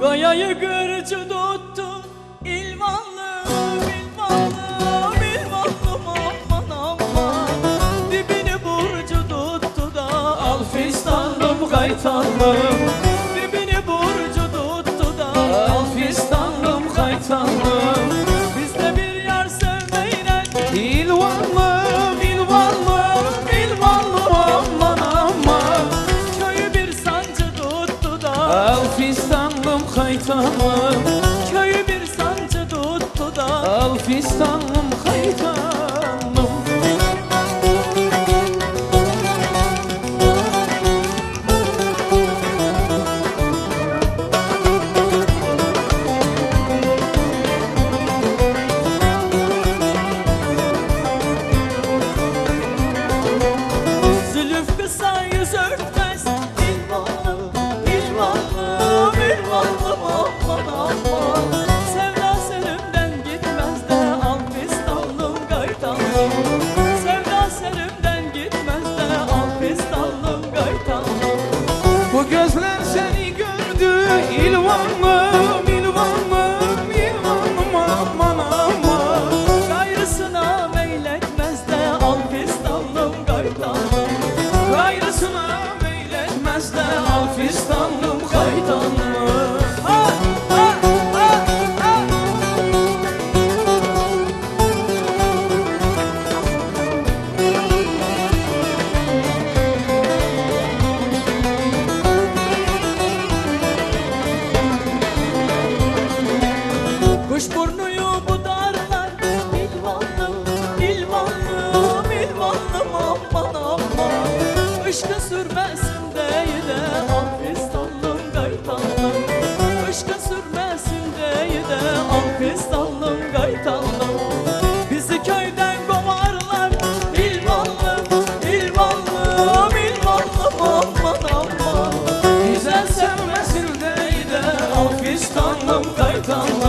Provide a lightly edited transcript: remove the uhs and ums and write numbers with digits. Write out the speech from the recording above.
Kayayı gırcı tuttu ilmanlım, ilmanlım, ilmanlım aman aman. Dibini burcu tuttu da al fistanlım kaytanlım. Dibini burcu tuttu da al fistanlım kaytanlım. Bizde bir yar sevmeyle ilvanlım, ilvanlım, ilvanlım aman aman. Köyü bir sancı tuttu da al fistanlım kaytanlım. Köyü bir sancı tuttu da al fistanlım kaytanlım. Zülüf kısa yüz örtmez ilvanlım, ilvanlım, ilvanlım aman aman. Sevda serimden gitmez de al fistanlım kaytanlım. Sevda serimden gitmez de al fistanlım kaytanlım. Bu gözler seni gördü ilvanlım, ilvanlım, ilvanlım aman aman. Gayrısına meyletmez de al fistanlım kaytanlım. Gayrısına meyletmez de al fistanlım kaytanlım. Ha, ha, ha, ha. Kuşburnuyu budarlar ilvanlım, ilvanlım, ilvanlım aman aman. Işkı sürmesin diye de al fistanlım kaytanlım. Işkı sürmesin diye de al fistanlım kaytanlım. Bizi köyden kovarlar ilvanlım, ilvanlım, ilvanlım aman aman. Güzel sevmesin de al fistanlım kaytanlım.